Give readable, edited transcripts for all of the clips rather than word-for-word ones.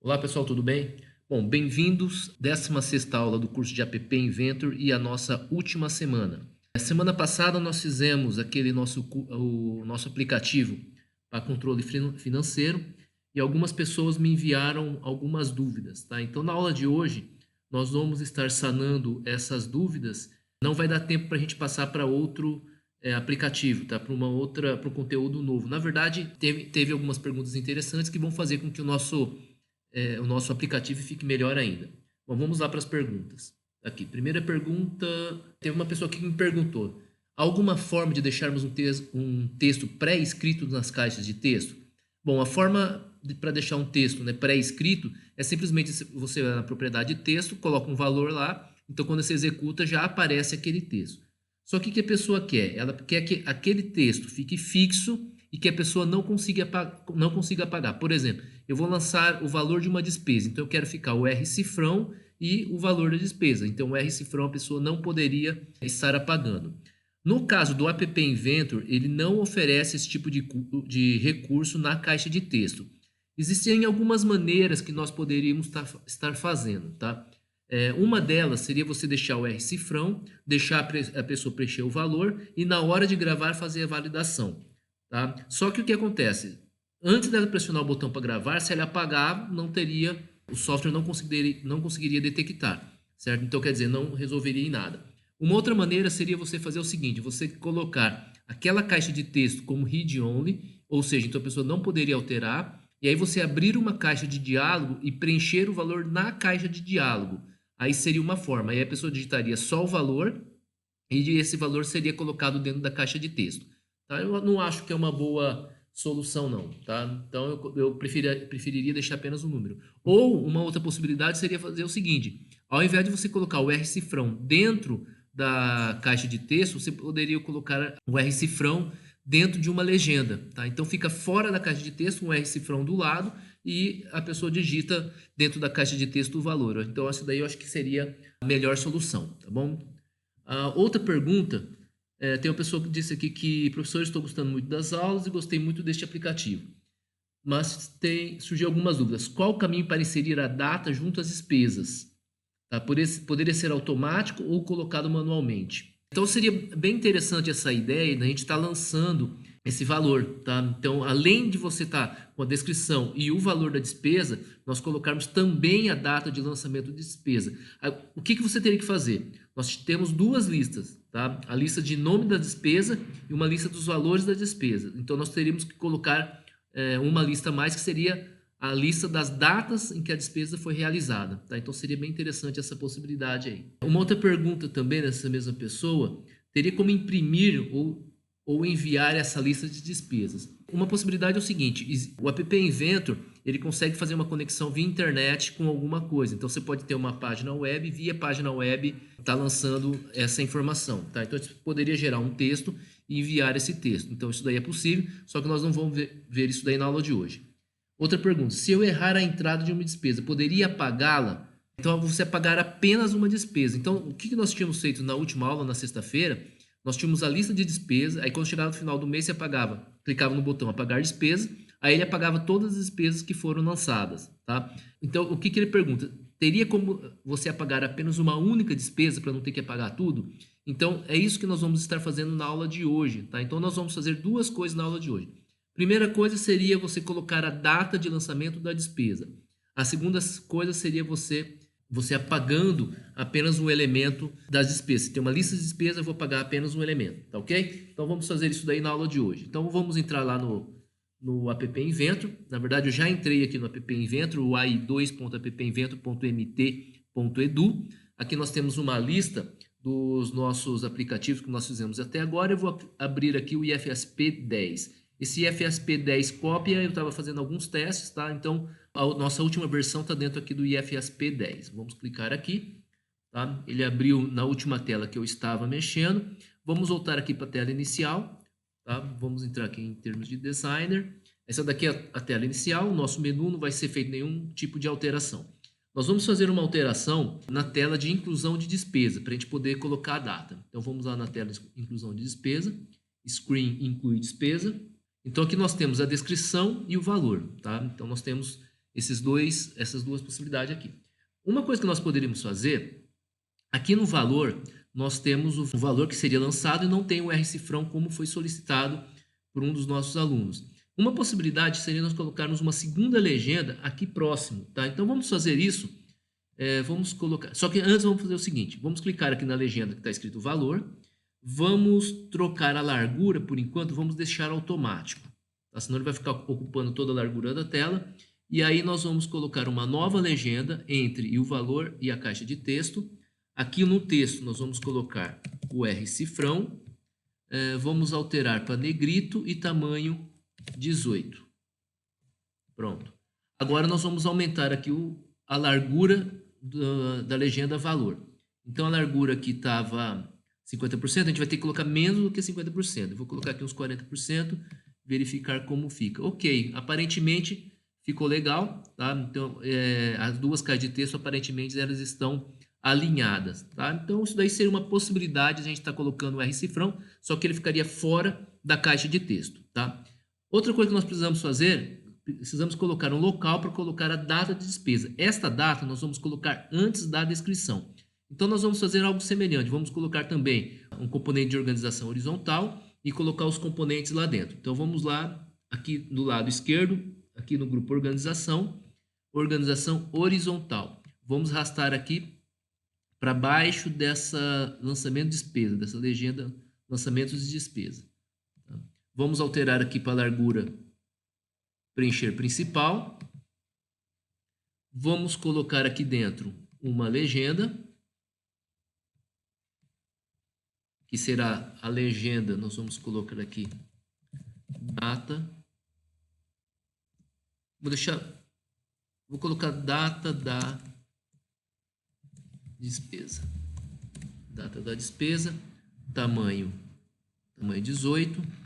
Olá pessoal, tudo bem? Bom, bem-vindos, 16ª aula do curso de App Inventor e a nossa última semana. Na semana passada nós fizemos o nosso aplicativo para controle financeiro e algumas pessoas me enviaram algumas dúvidas, tá? Então na aula de hoje nós vamos estar sanando essas dúvidas. Não vai dar tempo para a gente passar para outro aplicativo, tá? Para um conteúdo novo. Na verdade, teve algumas perguntas interessantes que vão fazer com que o nosso aplicativo fique melhor ainda. Bom, vamos lá para as perguntas. Aqui, primeira pergunta, teve uma pessoa que me perguntou: há alguma forma de deixarmos um texto pré-escrito nas caixas de texto? Bom, a forma para deixar um texto, né, pré-escrito é simplesmente você vai na propriedade de texto, coloca um valor lá, então quando você executa já aparece aquele texto. Só que o que a pessoa quer? Ela quer que aquele texto fique fixo e que a pessoa não consiga apagar. Por exemplo, eu vou lançar o valor de uma despesa, então eu quero ficar o R cifrão e o valor da despesa. Então o R cifrão a pessoa não poderia estar apagando. No caso do App Inventor, ele não oferece esse tipo de recurso na caixa de texto. Existem algumas maneiras que nós poderíamos estar fazendo, tá? Uma delas seria você deixar o R cifrão, deixar a pessoa preencher o valor e na hora de gravar fazer a validação, tá? Só que o que acontece? Antes dela pressionar o botão para gravar, se ela apagar, o software não conseguiria detectar, certo? Então quer dizer, não resolveria em nada. Uma outra maneira seria você fazer o seguinte: você colocar aquela caixa de texto como read only, ou seja, então a pessoa não poderia alterar, e aí você abrir uma caixa de diálogo e preencher o valor na caixa de diálogo. Aí seria uma forma, aí a pessoa digitaria só o valor e esse valor seria colocado dentro da caixa de texto. Tá? Eu não acho que é uma boa solução não, tá? Então eu preferiria deixar apenas um número. Ou uma outra possibilidade seria fazer o seguinte: ao invés de você colocar o R cifrão dentro da caixa de texto, você poderia colocar o R cifrão dentro de uma legenda, tá? Então fica fora da caixa de texto, um R cifrão do lado e a pessoa digita dentro da caixa de texto o valor. Então essa daí eu acho que seria a melhor solução, tá bom? A outra pergunta, tem uma pessoa que disse aqui que: professor, estou gostando muito das aulas e gostei muito deste aplicativo, mas surgiu algumas dúvidas. Qual o caminho para inserir a data junto às despesas? Tá? Poderia ser automático ou colocado manualmente. Então seria bem interessante essa ideia da gente estar lançando esse valor, tá? Então, além de você estar com a descrição e o valor da despesa, nós colocarmos também a data de lançamento de despesa. O que você teria que fazer? Nós temos duas listas, tá? A lista de nome da despesa e uma lista dos valores da despesa. Então, nós teríamos que colocar uma lista a mais, que seria a lista das datas em que a despesa foi realizada, tá? Então seria bem interessante essa possibilidade aí. Uma outra pergunta também dessa mesma pessoa: teria como imprimir ou enviar essa lista de despesas? Uma possibilidade é o seguinte: o App Inventor ele consegue fazer uma conexão via internet com alguma coisa. Então você pode ter uma página web, via página web está lançando essa informação, tá? Então você poderia gerar um texto e enviar esse texto. Então isso daí é possível, só que nós não vamos ver isso daí na aula de hoje. Outra pergunta: se eu errar a entrada de uma despesa, poderia apagá-la? Então, você apagar apenas uma despesa. Então, o que nós tínhamos feito na última aula, na sexta-feira? Nós tínhamos a lista de despesas, aí quando chegava no final do mês, você apagava, clicava no botão apagar despesa, aí ele apagava todas as despesas que foram lançadas, tá? Então, o que ele pergunta? Teria como você apagar apenas uma única despesa para não ter que apagar tudo? Então, é isso que nós vamos estar fazendo na aula de hoje, tá? Então, nós vamos fazer duas coisas na aula de hoje. Primeira coisa seria você colocar a data de lançamento da despesa. A segunda coisa seria você apagando apenas um elemento das despesas. Se tem uma lista de despesas, eu vou apagar apenas um elemento, tá ok? Então vamos fazer isso daí na aula de hoje. Então vamos entrar lá no App Inventor. Na verdade, eu já entrei aqui no App Inventor, o ai2.appinventor.mt.edu. Aqui nós temos uma lista dos nossos aplicativos que nós fizemos até agora. Eu vou abrir aqui o IFSP 10. Esse IFSP 10 cópia, eu estava fazendo alguns testes, tá? Então, a nossa última versão está dentro aqui do IFSP 10. Vamos clicar aqui, tá? Ele abriu na última tela que eu estava mexendo. Vamos voltar aqui para a tela inicial, tá? Vamos entrar aqui em termos de designer. Essa daqui é a tela inicial. O nosso menu não vai ser feito nenhum tipo de alteração. Nós vamos fazer uma alteração na tela de inclusão de despesa, para a gente poder colocar a data. Então, vamos lá na tela de inclusão de despesa. Screen inclui despesa. Então, aqui nós temos a descrição e o valor, tá? Então, nós temos essas duas possibilidades aqui. Uma coisa que nós poderíamos fazer, aqui no valor, nós temos o valor que seria lançado e não tem o R-cifrão como foi solicitado por um dos nossos alunos. Uma possibilidade seria nós colocarmos uma segunda legenda aqui próximo, tá? Então vamos fazer isso, vamos colocar, só que antes vamos fazer o seguinte, vamos clicar aqui na legenda que está escrito valor, vamos trocar a largura, por enquanto, vamos deixar automático, tá? Senão ele vai ficar ocupando toda a largura da tela, e aí nós vamos colocar uma nova legenda entre o valor e a caixa de texto. Aqui no texto nós vamos colocar o R-cifrão, vamos alterar para negrito e tamanho 18. Pronto. Agora nós vamos aumentar aqui a largura da legenda valor. Então a largura aqui estava 50%, a gente vai ter que colocar menos do que 50%. Eu vou colocar aqui uns 40%, verificar como fica. Ok, aparentemente ficou legal, tá? Então as duas caixas de texto aparentemente elas estão alinhadas, tá? Então isso daí seria uma possibilidade de a gente estar colocando o R-cifrão, só que ele ficaria fora da caixa de texto, tá? Outra coisa que nós precisamos fazer, precisamos colocar um local para colocar a data de despesa. Esta data nós vamos colocar antes da descrição. Então nós vamos fazer algo semelhante, vamos colocar também um componente de organização horizontal e colocar os componentes lá dentro. Então vamos lá, aqui do lado esquerdo, aqui no grupo organização horizontal. Vamos arrastar aqui para baixo dessa lançamento de despesa, dessa legenda lançamentos de despesa. Vamos alterar aqui para a largura preencher principal. Vamos colocar aqui dentro uma legenda, que será a legenda, nós vamos colocar aqui data. Vou colocar data da despesa. Data da despesa, tamanho 18.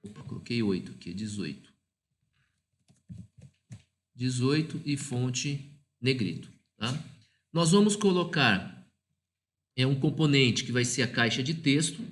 Opa, coloquei 8 aqui, 18. 18 e fonte negrito, tá? Nós vamos colocar um componente que vai ser a caixa de texto.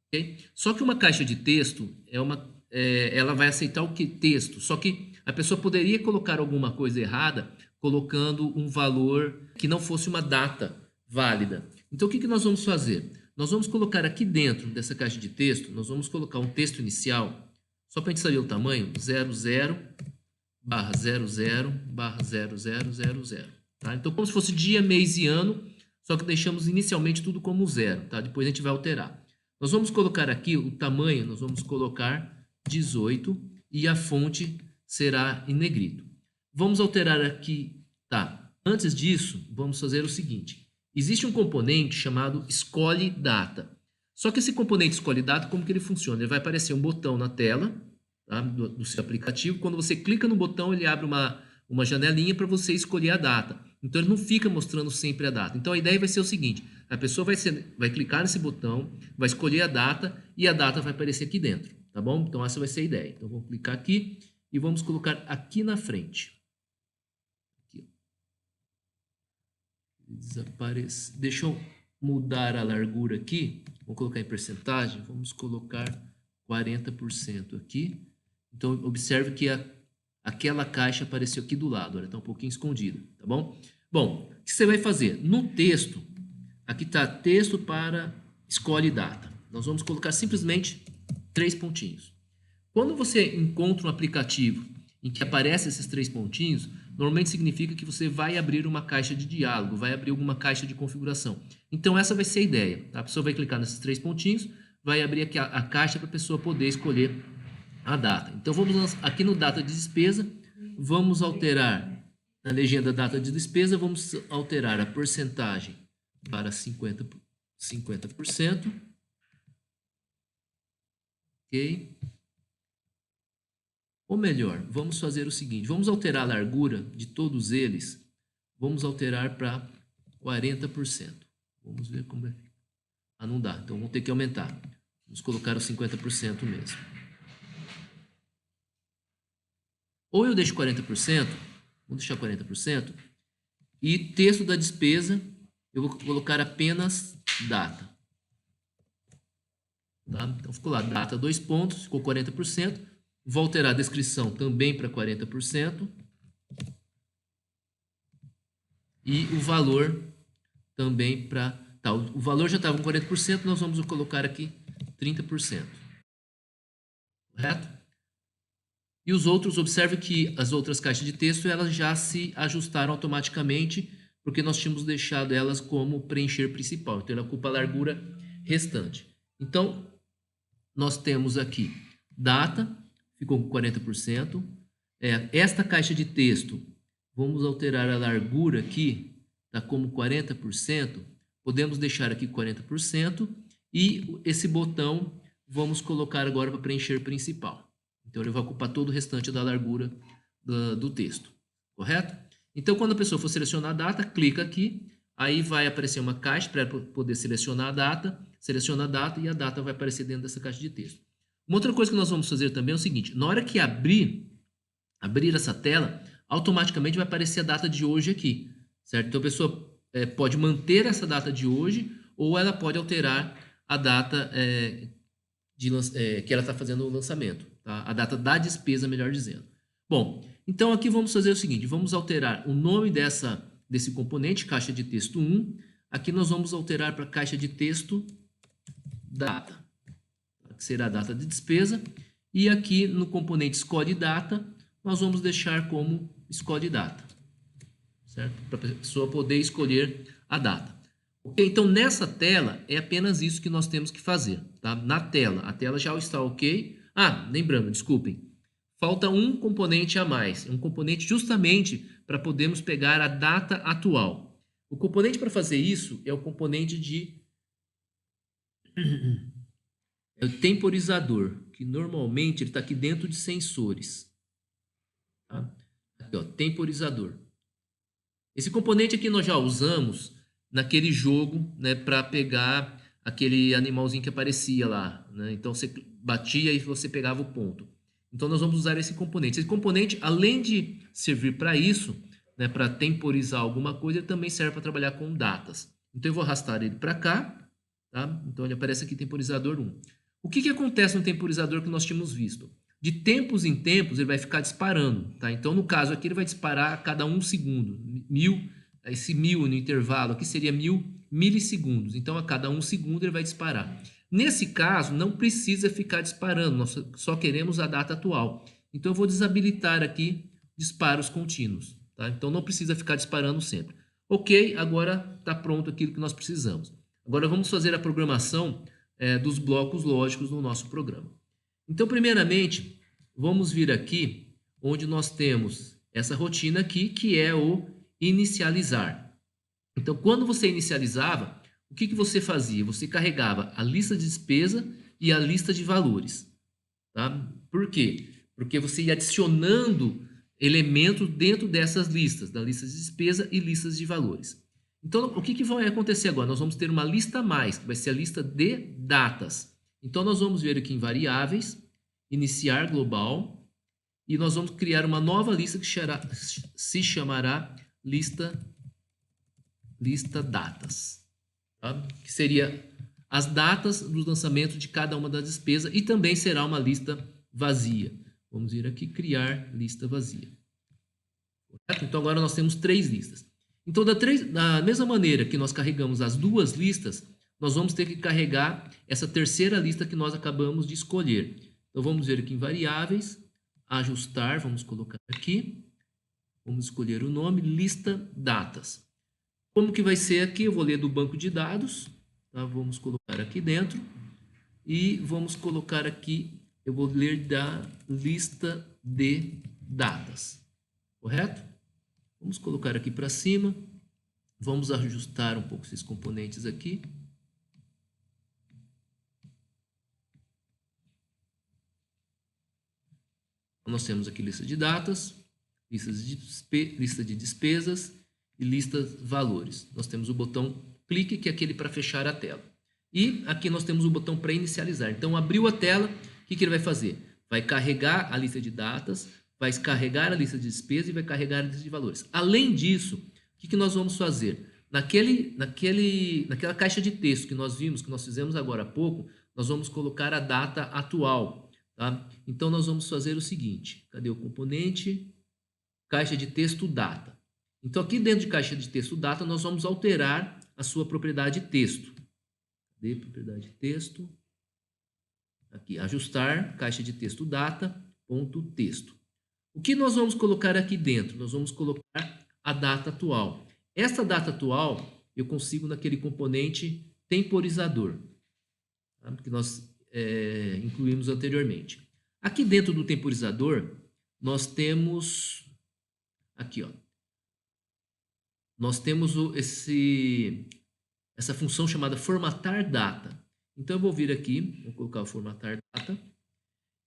Okay? Só que uma caixa de texto ela vai aceitar o que? Texto. Só que a pessoa poderia colocar alguma coisa errada colocando um valor que não fosse uma data válida. Então o que nós vamos fazer? Nós vamos colocar aqui dentro dessa caixa de texto, nós vamos colocar um texto inicial, só para a gente saber o tamanho, 00/00/0000. Tá? Então, como se fosse dia, mês e ano, só que deixamos inicialmente tudo como 0. Tá? Depois a gente vai alterar. Nós vamos colocar aqui o tamanho, nós vamos colocar 18 e a fonte será em negrito. Vamos alterar aqui, tá? Antes disso, vamos fazer o seguinte. Existe um componente chamado escolhe data. Só que esse componente escolhe data, como que ele funciona? Ele vai aparecer um botão na tela, tá? do seu aplicativo. Quando você clica no botão, ele abre uma janelinha para você escolher a data. Então ele não fica mostrando sempre a data. Então a ideia vai ser o seguinte: a pessoa vai clicar nesse botão, vai escolher a data e a data vai aparecer aqui dentro, tá bom? Então essa vai ser a ideia. Então vamos clicar aqui e vamos colocar aqui na frente. Desaparece. Deixa eu mudar a largura aqui. Vamos colocar em percentagem. Vamos colocar 40% aqui. Então observe que aquela caixa apareceu aqui do lado. Olha, está um pouquinho escondida, tá bom? Bom, o que você vai fazer? No texto, aqui está texto para escolhe data. Nós vamos colocar simplesmente 3 pontinhos. Quando você encontra um aplicativo em que aparecem esses 3 pontinhos, normalmente significa que você vai abrir uma caixa de diálogo, vai abrir alguma caixa de configuração. Então essa vai ser a ideia. Tá? A pessoa vai clicar nesses 3 pontinhos, vai abrir aqui a caixa para a pessoa poder escolher a data. Então vamos aqui no data de despesa, vamos alterar na legenda data de despesa, vamos alterar a porcentagem para 50%. Ok? Ou melhor, vamos fazer o seguinte, vamos alterar a largura de todos eles, vamos alterar para 40%. Vamos ver como é. Ah, não dá, então vamos ter que aumentar. Vamos colocar os 50% mesmo. Ou eu deixo 40%, vou deixar 40%, e texto da despesa, eu vou colocar apenas data. Tá? Então ficou lá, data 2 pontos, ficou 40%. Vou alterar a descrição também para 40%. E o valor também para... Tá, o valor já estava com 40%, nós vamos colocar aqui 30%. Correto? E os outros, observe que as outras caixas de texto, elas já se ajustaram automaticamente, porque nós tínhamos deixado elas como preencher principal. Então, ela ocupa a largura restante. Então, nós temos aqui data, ficou com 40%. Esta caixa de texto, vamos alterar a largura aqui, tá como 40%. Podemos deixar aqui 40%. E esse botão, vamos colocar agora para preencher principal. Então, ele vai ocupar todo o restante da largura do texto, correto? Então, quando a pessoa for selecionar a data, clica aqui, aí vai aparecer uma caixa para poder selecionar a data, seleciona a data e a data vai aparecer dentro dessa caixa de texto. Uma outra coisa que nós vamos fazer também é o seguinte, na hora que abrir essa tela, automaticamente vai aparecer a data de hoje aqui, certo? Então, a pessoa pode manter essa data de hoje ou ela pode alterar a data que ela está fazendo o lançamento, tá? A data da despesa, melhor dizendo. Bom, então aqui vamos fazer o seguinte, vamos alterar o nome desse componente, caixa de texto 1. Aqui nós vamos alterar para caixa de texto data, que será a data de despesa. E aqui no componente escolhe data, nós vamos deixar como escolhe data, certo? Para a pessoa poder escolher a data. Ok, então nessa tela é apenas isso que nós temos que fazer, tá? Na tela, a tela já está ok. Ah, lembrando, desculpem, falta um componente a mais, um componente justamente para podermos pegar a data atual. O componente para fazer isso é o componente de o temporizador, que normalmente ele está aqui dentro de sensores. Tá? Aqui, ó, temporizador. Esse componente aqui nós já usamos naquele jogo, né, para pegar aquele animalzinho que aparecia lá, né? Então você batia e você pegava o ponto. Então nós vamos usar esse componente. Esse componente, além de servir para isso, né, para temporizar alguma coisa, ele também serve para trabalhar com datas. Então eu vou arrastar ele para cá, tá? Então ele aparece aqui temporizador 1. O que acontece no temporizador que nós tínhamos visto? De tempos em tempos ele vai ficar disparando, tá? Então no caso aqui ele vai disparar a cada 1 segundo, esse 1000 no intervalo aqui seria 1000 milissegundos. Então, a cada 1 segundo ele vai disparar. Nesse caso, não precisa ficar disparando, nós só queremos a data atual. Então, eu vou desabilitar aqui disparos contínuos, tá? Então, não precisa ficar disparando sempre. Ok, agora está pronto aquilo que nós precisamos. Agora, vamos fazer a programação dos blocos lógicos no nosso programa. Então, primeiramente, vamos vir aqui, onde nós temos essa rotina aqui, que é o inicializar. Então, quando você inicializava, o que você fazia? Você carregava a lista de despesa e a lista de valores. Tá? Por quê? Porque você ia adicionando elementos dentro dessas listas, da lista de despesa e listas de valores. Então, o que vai acontecer agora? Nós vamos ter uma lista a mais, que vai ser a lista de datas. Então, nós vamos ver aqui em variáveis, iniciar global, e nós vamos criar uma nova lista que se chamará lista datas, tá? Que seria as datas dos lançamentos de cada uma das despesas e também será uma lista vazia. Vamos vir aqui criar lista vazia. Correto? Então agora nós temos 3 listas. Então da mesma maneira que nós carregamos as 2 listas, nós vamos ter que carregar essa terceira lista que nós acabamos de escolher. Então vamos ver aqui em variáveis, ajustar, vamos colocar aqui. Vamos escolher o nome, lista datas. Como que vai ser aqui? Eu vou ler do banco de dados, tá? Vamos colocar aqui dentro e vamos colocar aqui, eu vou ler da lista de datas, correto? Vamos colocar aqui para cima, vamos ajustar um pouco esses componentes aqui. Nós temos aqui lista de datas, lista de despesas e listas valores. Nós temos o botão clique, que é aquele para fechar a tela. E aqui nós temos o botão para inicializar. Então, abriu a tela, o que ele vai fazer? Vai carregar a lista de datas, vai carregar a lista de despesas e vai carregar a lista de valores. Além disso, o que nós vamos fazer? Naquela caixa de texto que nós vimos, que nós fizemos agora há pouco, nós vamos colocar a data atual. tá? Então, nós vamos fazer o seguinte. Cadê o componente? Caixa de texto data. Então, aqui dentro de caixa de texto data, nós vamos alterar a sua propriedade texto. Cadê propriedade texto? Aqui, ajustar caixa de texto data, ponto texto. O que nós vamos colocar aqui dentro? Nós vamos colocar a data atual. Essa data atual eu consigo naquele componente temporizador, tá? Que nós incluímos anteriormente. Aqui dentro do temporizador, nós temos aqui, ó, nós temos essa função chamada formatar data. Então eu vou vir aqui, vou colocar o formatar data.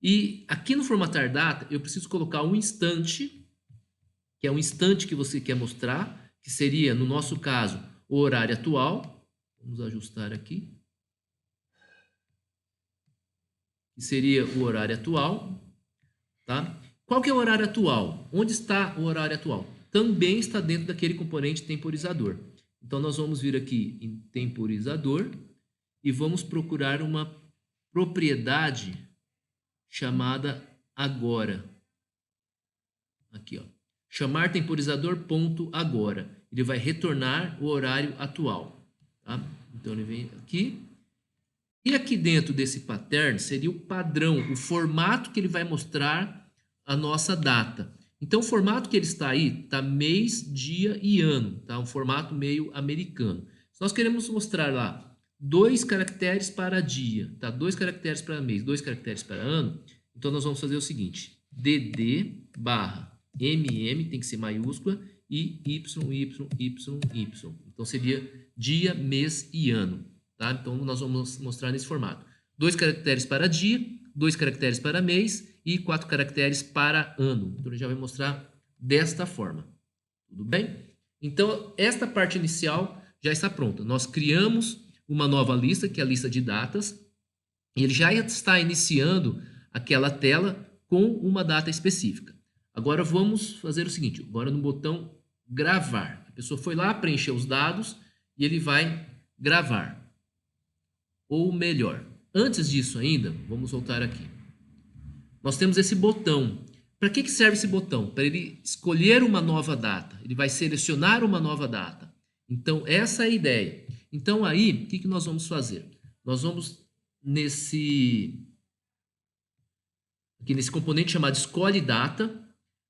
E aqui no formatar data, eu preciso colocar um instante, que é um instante que você quer mostrar, que seria, no nosso caso, o horário atual. Vamos ajustar aqui. Que seria o horário atual. Tá? Qual que é o horário atual? Onde está o horário atual? Também está dentro daquele componente temporizador. Então, nós vamos vir aqui em temporizador e vamos procurar uma propriedade chamada agora. Aqui, ó. Chamar temporizador ponto agora. Ele vai retornar o horário atual. Tá? Então, ele vem aqui. E aqui dentro desse pattern seria o padrão, o formato que ele vai mostrar a nossa data. Então, o formato que ele está aí está mês, dia e ano. Tá? Um formato meio americano. Se nós queremos mostrar lá 2 caracteres para dia, tá? 2 caracteres para mês, 2 caracteres para ano, então nós vamos fazer o seguinte. DD barra MM, tem que ser maiúscula, e YYYY. Então, seria dia, mês e ano. Tá? Então, nós vamos mostrar nesse formato. 2 caracteres para dia, 2 caracteres para mês e 4 caracteres para ano. Então, ele já vai mostrar desta forma. Tudo bem? Então, esta parte inicial já está pronta. Nós criamos uma nova lista, que é a lista de datas. E ele já está iniciando aquela tela com uma data específica. Agora, vamos fazer o seguinte. Agora, no botão gravar. A pessoa foi lá, preencheu os dados e ele vai gravar. Ou melhor, antes disso ainda, vamos voltar aqui. Nós temos esse botão. Para que serve esse botão? Para ele escolher uma nova data. Ele vai selecionar uma nova data. Então, essa é a ideia. Então, aí, o que nós vamos fazer? Nós vamos aqui nesse componente chamado escolhe data.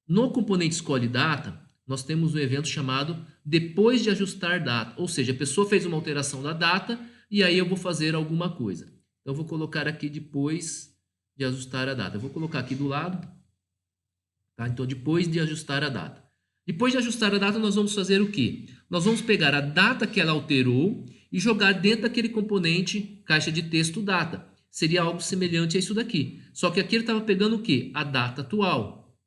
No componente escolhe data, nós temos um evento chamado depois de ajustar data. Ou seja, a pessoa fez uma alteração da data e aí eu vou fazer alguma coisa. Então, eu vou colocar aqui depois de ajustar a data. Eu vou colocar aqui do lado. Tá? Então, depois de ajustar a data. Depois de ajustar a data, nós vamos fazer o quê? Nós vamos pegar a data que ela alterou e jogar dentro daquele componente caixa de texto data. Seria algo semelhante a isso daqui. Só que aqui ele estava pegando o quê? A data atual.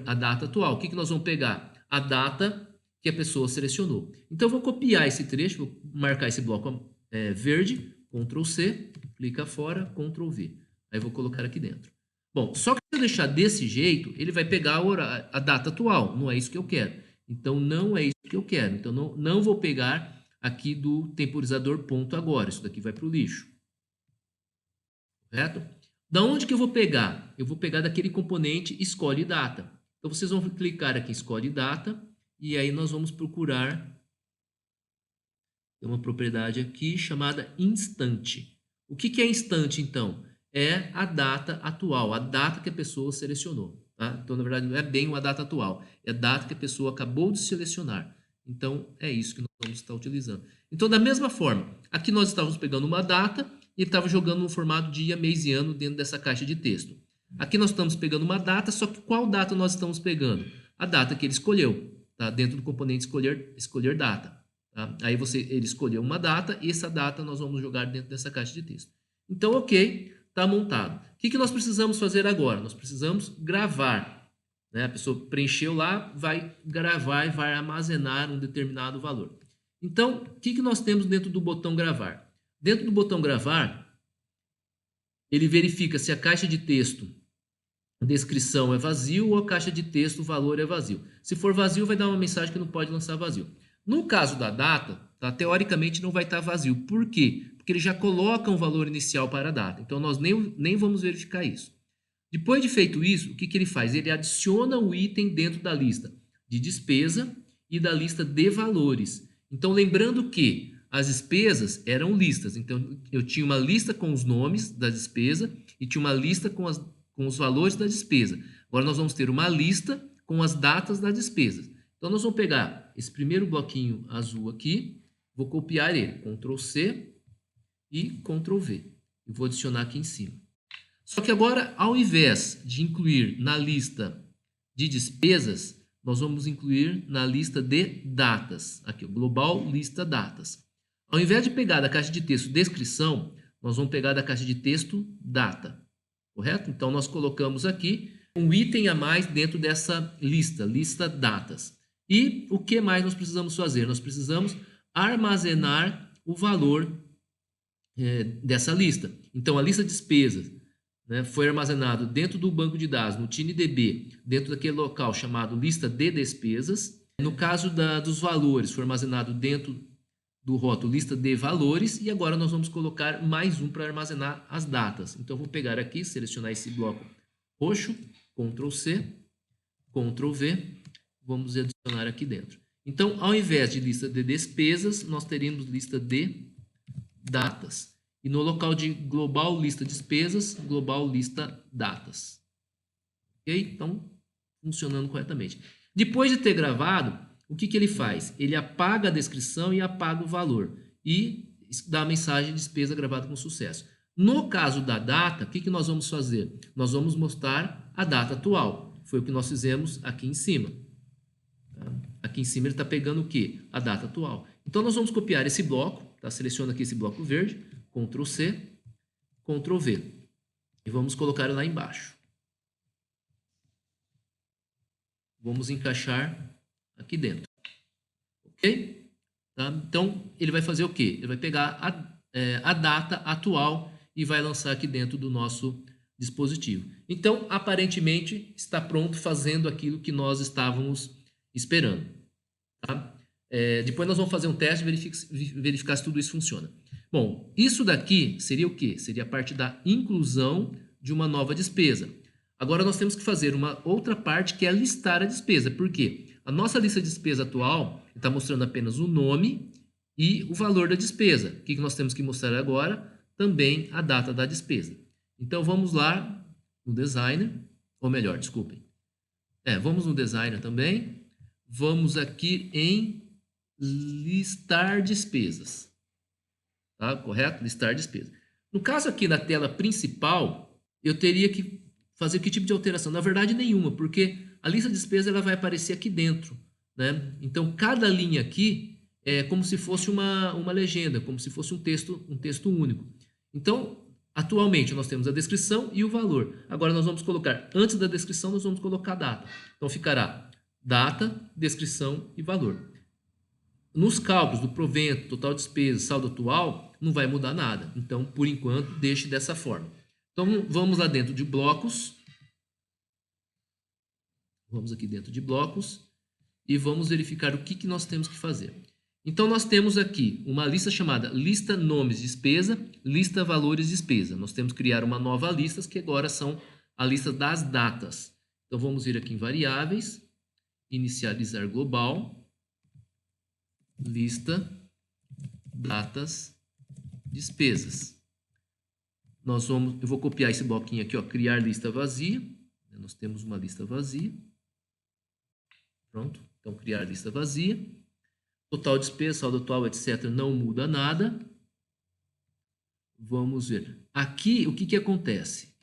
A data atual. O que nós vamos pegar? A data que a pessoa selecionou. Então, eu vou copiar esse trecho, vou marcar esse bloco verde, Ctrl C, clica fora, Ctrl V. Aí, eu vou colocar aqui dentro. Bom, só que se eu deixar desse jeito, ele vai pegar a data atual. Não é isso que eu quero. Então, não é isso que eu quero. Então, não vou pegar aqui do temporizador ponto agora. Isso daqui vai para o lixo. Correto? Da onde que eu vou pegar? Eu vou pegar daquele componente escolhe data. Então, vocês vão clicar aqui em escolhe data. E aí, nós vamos procurar. Tem uma propriedade aqui chamada instante. O que é instante, então? É a data atual, a data que a pessoa selecionou. Tá? Então, na verdade, não é bem uma data atual, é a data que a pessoa acabou de selecionar. Então, é isso que nós vamos estar utilizando. Então, da mesma forma, aqui nós estávamos pegando uma data e estava jogando no formato dia, mês e ano dentro dessa caixa de texto. Aqui nós estamos pegando uma data, só que qual data nós estamos pegando? A data que ele escolheu, tá? Dentro do componente escolher data. Tá? Aí ele escolheu uma data e essa data nós vamos jogar dentro dessa caixa de texto. Então, ok. Está montado. O que nós precisamos fazer agora? Nós precisamos gravar. Né? A pessoa preencheu lá, vai gravar e vai armazenar um determinado valor. Então, o que nós temos dentro do botão gravar? Dentro do botão gravar, ele verifica se a caixa de texto, a descrição é vazio ou a caixa de texto, o valor é vazio. Se for vazio, vai dar uma mensagem que não pode lançar vazio. No caso da data, tá, teoricamente não vai estar vazio. Por quê? Porque ele já coloca um valor inicial para a data. Então, nós nem vamos verificar isso. Depois de feito isso, o que ele faz? Ele adiciona o item dentro da lista de despesa e da lista de valores. Então, lembrando que as despesas eram listas. Então, eu tinha uma lista com os nomes da despesa e tinha uma lista com os valores da despesa. Agora, nós vamos ter uma lista com as datas das despesas. Então, nós vamos pegar esse primeiro bloquinho azul aqui, vou copiar ele, Ctrl C e Ctrl V. E vou adicionar aqui em cima. Só que agora, ao invés de incluir na lista de despesas, nós vamos incluir na lista de datas. Aqui, o global lista datas. Ao invés de pegar da caixa de texto descrição, nós vamos pegar da caixa de texto data. Correto? Então, nós colocamos aqui um item a mais dentro dessa lista datas. E o que mais nós precisamos fazer? Nós precisamos armazenar o valor dessa lista. Então, a lista de despesas, né, foi armazenado dentro do banco de dados, no TinyDB, dentro daquele local chamado lista de despesas. No caso dos valores, foi armazenado dentro do rótulo lista de valores. E agora nós vamos colocar mais um para armazenar as datas. Então, eu vou pegar aqui, selecionar esse bloco roxo, Ctrl C, Ctrl V, vamos adicionar aqui dentro. Então, ao invés de lista de despesas, nós teríamos lista de datas. E no local de global lista despesas, global lista datas. Ok? Então, funcionando corretamente. Depois de ter gravado, o que ele faz? Ele apaga a descrição e apaga o valor. E dá a mensagem de despesa gravada com sucesso. No caso da data, o que nós vamos fazer? Nós vamos mostrar a data atual. Foi o que nós fizemos aqui em cima. Aqui em cima ele está pegando o quê? A data atual. Então, nós vamos copiar esse bloco. Tá? Seleciona aqui esse bloco verde. Ctrl C, Ctrl V. E vamos colocar lá embaixo. Vamos encaixar aqui dentro. Ok? Tá? Então, ele vai fazer o quê? Ele vai pegar a data atual e vai lançar aqui dentro do nosso dispositivo. Então, aparentemente, está pronto, fazendo aquilo que nós estávamos esperando. Tá? Depois nós vamos fazer um teste e verificar se tudo isso funciona. Bom, isso daqui seria o quê? Seria a parte da inclusão de uma nova despesa. Agora nós temos que fazer uma outra parte que é listar a despesa. Por quê? A nossa lista de despesa atual está mostrando apenas o nome e o valor da despesa. O que nós temos que mostrar agora? Também a data da despesa. Então vamos lá no Designer, ou melhor, desculpem. Vamos no Designer também. Vamos aqui em listar despesas. Tá? Correto? Listar despesas. No caso aqui na tela principal, eu teria que fazer que tipo de alteração? Na verdade, nenhuma, porque a lista de despesas ela vai aparecer aqui dentro. Né? Então, cada linha aqui é como se fosse uma legenda, como se fosse um texto único. Então, atualmente, nós temos a descrição e o valor. Agora, nós vamos colocar, antes da descrição, nós vamos colocar a data. Então, ficará data, descrição e valor. Nos cálculos do provento, total despesa, saldo atual, não vai mudar nada. Então, por enquanto, deixe dessa forma. Então, vamos lá dentro de blocos. Vamos aqui dentro de blocos e vamos verificar o que nós temos que fazer. Então, nós temos aqui uma lista chamada lista nomes despesa, lista valores despesa. Nós temos que criar uma nova lista, que agora são a lista das datas. Então, vamos vir aqui em variáveis, inicializar global, lista datas despesas. Eu vou copiar esse bloquinho aqui, ó, criar lista vazia. Nós temos uma lista vazia. Pronto. Então, criar lista vazia. Total despesa, saldo atual, etc. Não muda nada. Vamos ver. Aqui, o que acontece?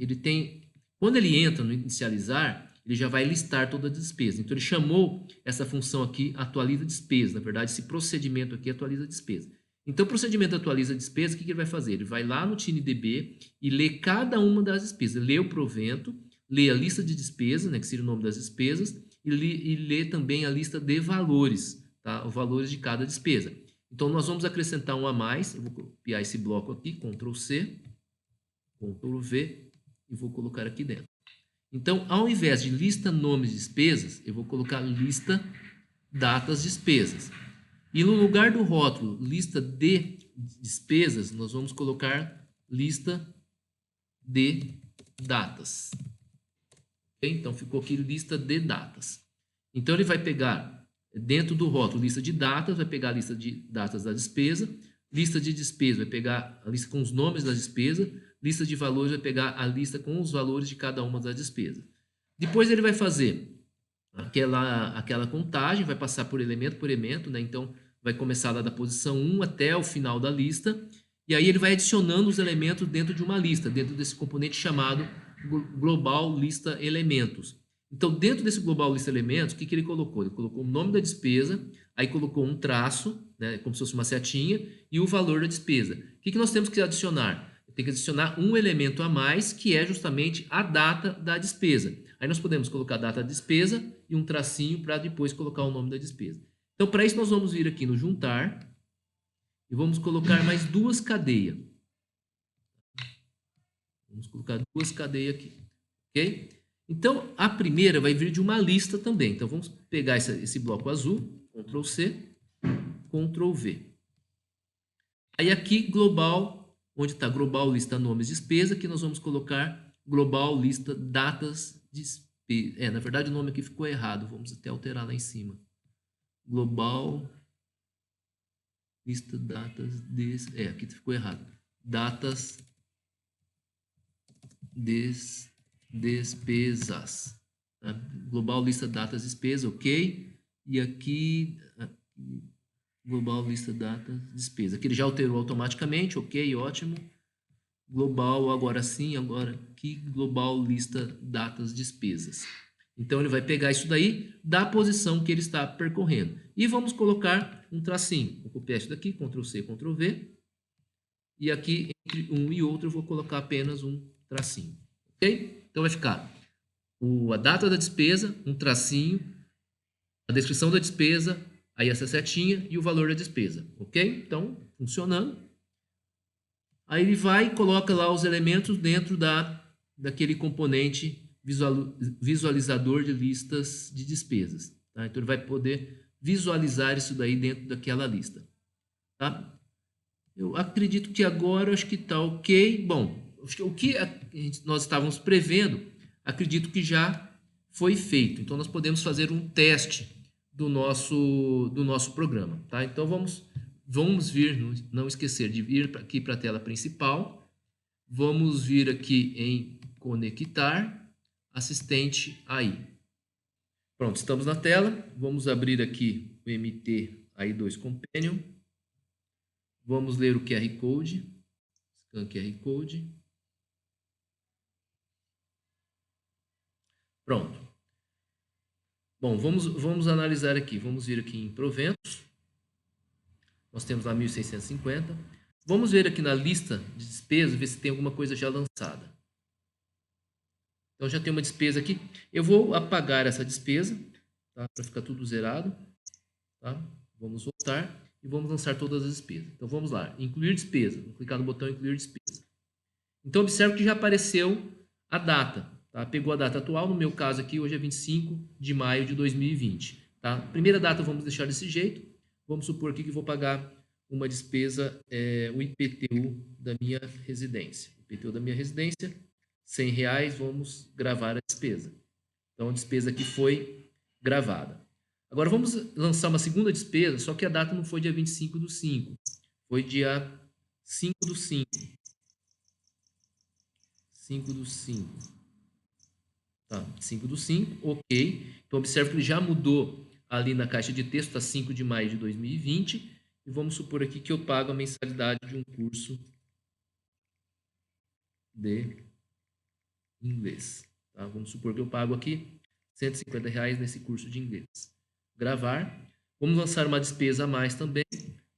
Quando ele entra no inicializar, ele já vai listar toda a despesa. Então, ele chamou essa função aqui, atualiza despesa. Na verdade, esse procedimento aqui atualiza despesa. Então, o procedimento atualiza despesa, o que ele vai fazer? Ele vai lá no TinyDB e lê cada uma das despesas. Lê o provento, lê a lista de despesas, né, que seria o nome das despesas, e lê também a lista de valores, tá? Os valores de cada despesa. Então, nós vamos acrescentar um a mais. Eu vou copiar esse bloco aqui, Ctrl C, Ctrl V, e vou colocar aqui dentro. Então, ao invés de lista nomes despesas, eu vou colocar lista datas despesas. E no lugar do rótulo lista de despesas, nós vamos colocar lista de datas. Então, ficou aqui lista de datas. Então, ele vai pegar, dentro do rótulo, lista de datas, vai pegar a lista de datas da despesa, lista de despesa, vai pegar a lista com os nomes da despesa, lista de valores, vai pegar a lista com os valores de cada uma das despesas. Depois, ele vai fazer aquela contagem, vai passar por elemento, né? Então, vai começar lá da posição 1 até o final da lista, e aí ele vai adicionando os elementos dentro de uma lista, dentro desse componente chamado Global Lista Elementos. Então, dentro desse Global Lista Elementos, o que ele colocou? Ele colocou o nome da despesa, aí colocou um traço, né, como se fosse uma setinha, e o valor da despesa. O que nós temos que adicionar? Tem que adicionar um elemento a mais, que é justamente a data da despesa. Aí nós podemos colocar a data da despesa e um tracinho para depois colocar o nome da despesa. Então, para isso, nós vamos vir aqui no juntar e vamos colocar mais duas cadeias. Vamos colocar duas cadeias aqui, ok? Então, a primeira vai vir de uma lista também. Então, vamos pegar esse bloco azul, Ctrl C, Ctrl V. Aí aqui, global, onde está global lista nomes despesa, que nós vamos colocar global lista datas despesa. Na verdade, o nome aqui ficou errado. Vamos até alterar lá em cima. Global lista datas aqui ficou errado. Datas despesas. Tá? Global lista datas despesas, ok? E aqui global lista datas despesas. Aqui ele já alterou automaticamente, ok, ótimo. Global, agora sim, agora aqui, global lista datas despesas. Então, ele vai pegar isso daí da posição que ele está percorrendo. E vamos colocar um tracinho. Vou copiar isso daqui, Ctrl C, Ctrl V. E aqui, entre um e outro, eu vou colocar apenas um tracinho. Ok? Então, vai ficar a data da despesa, um tracinho, a descrição da despesa, aí essa setinha e o valor da despesa. Ok? Então, funcionando. Aí ele vai e coloca lá os elementos dentro daquele componente visualizador de listas de despesas. Tá? Então, ele vai poder visualizar isso daí dentro daquela lista. Tá? Eu acredito que agora acho que está ok. Bom, o que nós estávamos prevendo, acredito que já foi feito. Então, nós podemos fazer um teste do nosso programa. Tá? Então, vamos vir, não esquecer de vir aqui para a tela principal. Vamos vir aqui em conectar assistente AI. Pronto, estamos na tela. Vamos abrir aqui o MT AI2 Companion. Vamos ler o QR Code. Scan QR Code. Pronto. Bom, vamos analisar aqui. Vamos vir aqui em proventos. Nós temos lá 1.650. Vamos ver aqui na lista de despesas, ver se tem alguma coisa já lançada. Então, já tem uma despesa aqui. Eu vou apagar essa despesa, tá? Para ficar tudo zerado. Tá? Vamos voltar e vamos lançar todas as despesas. Então, vamos lá. Incluir despesa. Vou clicar no botão Incluir despesa. Então, observe que já apareceu a data. Tá? Pegou a data atual. No meu caso aqui, hoje é 25 de maio de 2020. Tá? Primeira data vamos deixar desse jeito. Vamos supor aqui que vou pagar uma despesa, o IPTU da minha residência. IPTU da minha residência, R$100, vamos gravar a despesa. Então, a despesa aqui foi gravada. Agora, vamos lançar uma segunda despesa, só que a data não foi dia 25/5, foi dia 5/5. 5/5. Tá, 5/5, ok. Então, observe que ele já mudou ali na caixa de texto, está 5 de maio de 2020. E vamos supor aqui que eu pago a mensalidade de um curso de inglês. Tá? Vamos supor que eu pago aqui R$150 nesse curso de inglês. Gravar. Vamos lançar uma despesa a mais também.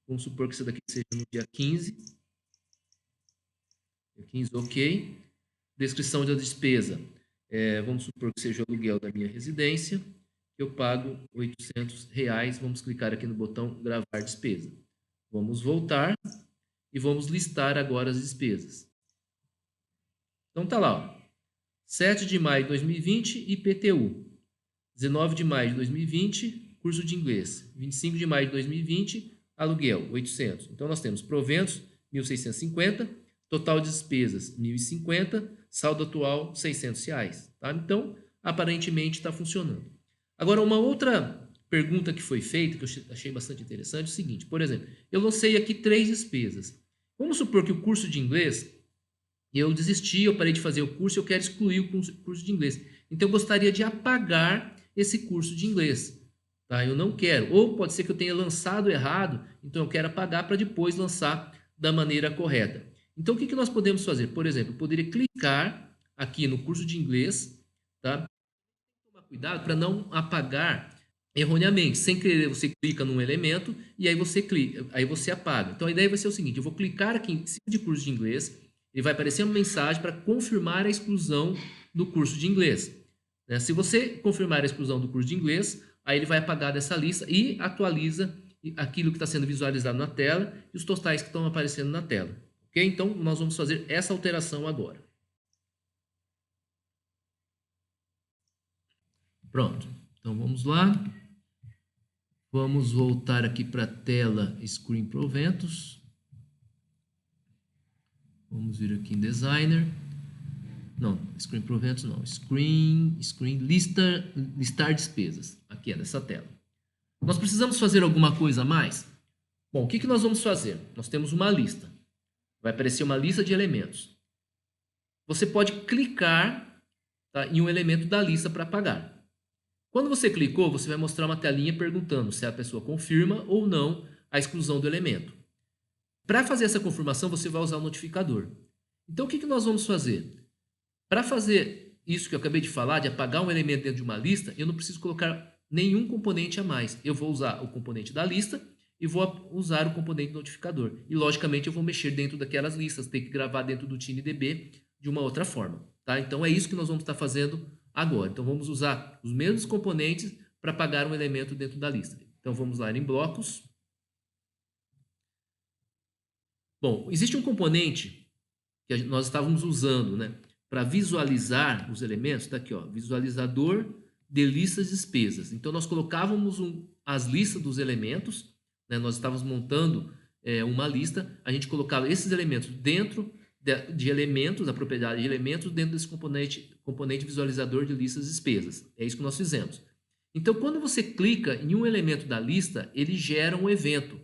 Vamos supor que isso daqui seja no dia 15. Dia 15, ok. Descrição da despesa. Vamos supor que seja o aluguel da minha residência. Eu pago R$800. Vamos clicar aqui no botão gravar despesa. Vamos voltar e vamos listar agora as despesas. Então tá lá, ó. 7 de maio de 2020, IPTU. 19 de maio de 2020, curso de inglês. 25 de maio de 2020, aluguel, 800. Então nós temos proventos, 1.650, total de despesas, 1.050, saldo atual, R$600. Tá? Então, aparentemente está funcionando. Agora, uma outra pergunta que foi feita, que eu achei bastante interessante, é o seguinte, por exemplo, eu lancei aqui 3 despesas. Vamos supor que o curso de inglês, eu desisti, eu parei de fazer o curso, eu quero excluir o curso de inglês. Então, eu gostaria de apagar esse curso de inglês. Tá? Eu não quero. Ou pode ser que eu tenha lançado errado, então eu quero apagar para depois lançar da maneira correta. Então, o que nós podemos fazer? Por exemplo, eu poderia clicar aqui no curso de inglês, tá? Tomar cuidado para não apagar erroneamente. Sem querer, você clica num elemento e aí você clica, aí você apaga. Então, a ideia vai ser o seguinte, eu vou clicar aqui em cima de curso de inglês e vai aparecer uma mensagem para confirmar a exclusão do curso de inglês. Se você confirmar a exclusão do curso de inglês, aí ele vai apagar dessa lista e atualiza aquilo que está sendo visualizado na tela e os totais que estão aparecendo na tela. Ok? Então, nós vamos fazer essa alteração agora. Pronto. Então, vamos lá. Vamos voltar aqui para a tela Screen Proventos. Vamos vir aqui em Designer. Não, Screen Proventos não. Screen listar despesas. Aqui é nessa tela. Nós precisamos fazer alguma coisa a mais? Bom, o que nós vamos fazer? Nós temos uma lista. Vai aparecer uma lista de elementos. Você pode clicar, tá, em um elemento da lista para apagar. Quando você clicou, você vai mostrar uma telinha perguntando se a pessoa confirma ou não a exclusão do elemento. Para fazer essa confirmação, você vai usar o notificador. Então, o que nós vamos fazer? Para fazer isso que eu acabei de falar, de apagar um elemento dentro de uma lista, eu não preciso colocar nenhum componente a mais. Eu vou usar o componente da lista e vou usar o componente notificador. E, logicamente, eu vou mexer dentro daquelas listas, ter que gravar dentro do TinyDB de uma outra forma. Tá? Então, é isso que nós vamos estar fazendo agora. Então, vamos usar os mesmos componentes para apagar um elemento dentro da lista. Então, vamos lá em blocos. Bom, existe um componente que nós estávamos usando, né, para visualizar os elementos. Está aqui, ó, visualizador de listas de despesas. Então, nós colocávamos as listas dos elementos, né, nós estávamos montando uma lista, a gente colocava esses elementos dentro de elementos, a propriedade de elementos, dentro desse componente visualizador de listas de despesas. É isso que nós fizemos. Então, quando você clica em um elemento da lista, ele gera um evento.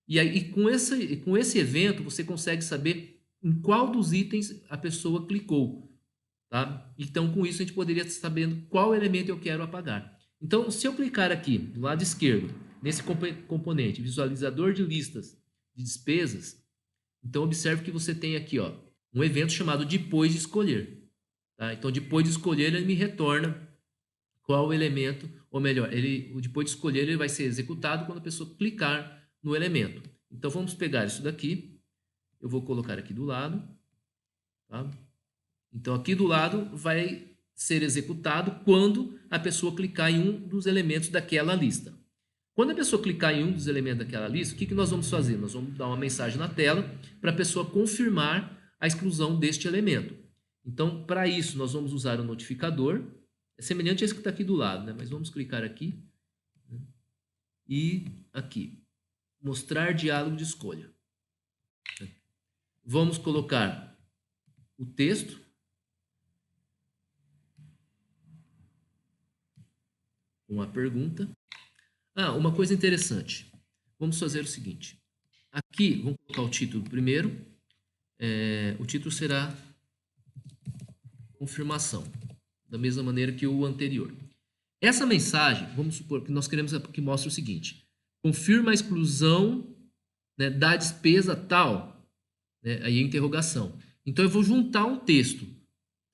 E aí, com esse evento, você consegue saber em qual dos itens a pessoa clicou. Tá? Então, com isso, a gente poderia estar sabendo qual elemento eu quero apagar. Então, se eu clicar aqui, do lado esquerdo, nesse componente, visualizador de listas de despesas, então, observe que você tem aqui, ó, um evento chamado depois de escolher. Tá? Então, depois de escolher, ele me retorna qual elemento, ou melhor, o depois de escolher, ele vai ser executado quando a pessoa clicar no elemento. Então, vamos pegar isso daqui. Eu vou colocar aqui do lado. Tá? Então, aqui do lado vai ser executado quando a pessoa clicar em um dos elementos daquela lista. Quando a pessoa clicar em um dos elementos daquela lista, o que nós vamos fazer? Nós vamos dar uma mensagem na tela para a pessoa confirmar a exclusão deste elemento. Então, para isso, nós vamos usar o notificador. É semelhante a esse que está aqui do lado, né? Mas vamos clicar aqui, né? E aqui. Mostrar diálogo de escolha. Vamos colocar o texto. Uma pergunta. Uma coisa interessante. Vamos fazer o seguinte. Aqui, vamos colocar o título primeiro. O título será confirmação, da mesma maneira que o anterior. Essa mensagem, vamos supor que nós queremos que mostre o seguinte. Confirma a exclusão, né, da despesa tal, né, aí a interrogação. Então, eu vou juntar um texto,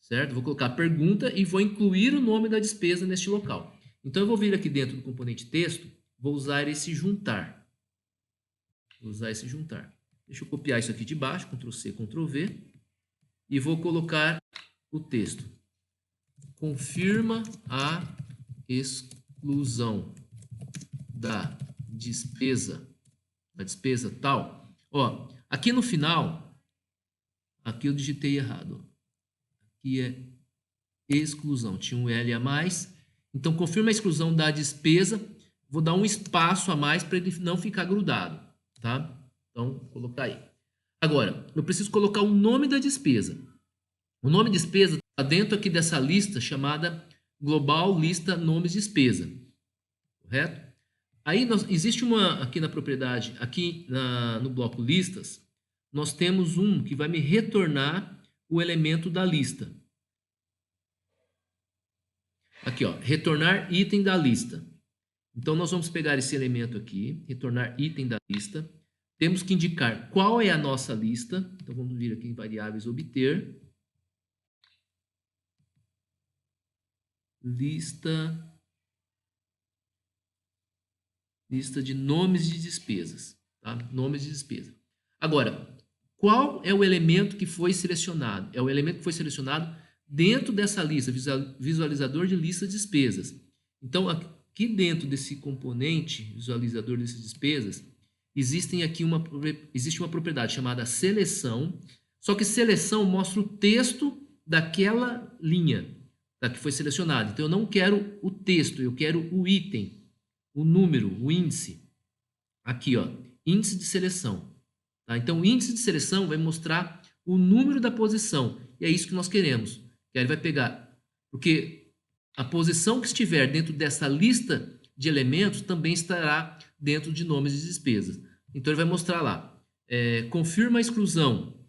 certo? Vou colocar a pergunta e vou incluir o nome da despesa neste local. Então, eu vou vir aqui dentro do componente texto, vou usar esse juntar. Vou usar esse juntar. Deixa eu copiar isso aqui de baixo, Ctrl+C, Ctrl+V, e vou colocar o texto. Confirma a exclusão da despesa tal. Ó, aqui no final, aqui eu digitei errado. Aqui é exclusão, tinha um L a mais. Então, confirma a exclusão da despesa. Vou dar um espaço a mais para ele não ficar grudado, tá? Então, vou colocar aí. Agora, eu preciso colocar o nome da despesa. O nome de despesa está dentro aqui dessa lista chamada global lista nomes de despesa, correto? Aí existe aqui na propriedade, no bloco listas, nós temos um que vai me retornar o elemento da lista. Aqui, ó, retornar item da lista. Então, nós vamos pegar esse elemento aqui, retornar item da lista. Temos que indicar qual é a nossa lista. Então, vamos vir aqui em variáveis obter. Lista de nomes de despesas. Tá? Nomes de despesa. Agora, qual é o elemento que foi selecionado? É o elemento que foi selecionado dentro dessa lista, visualizador de lista de despesas. Então, aqui dentro desse componente, visualizador de lista de despesas, existe uma propriedade chamada seleção, só que seleção mostra o texto daquela linha que foi selecionada. Então, eu não quero o texto, eu quero o item, o número, o índice. Aqui, ó, índice de seleção. Tá? Então, o índice de seleção vai mostrar o número da posição. E é isso que nós queremos. Que aí ele vai pegar, porque a posição que estiver dentro dessa lista de elementos também estará dentro de nomes de despesas. Então, ele vai mostrar lá, confirma a exclusão,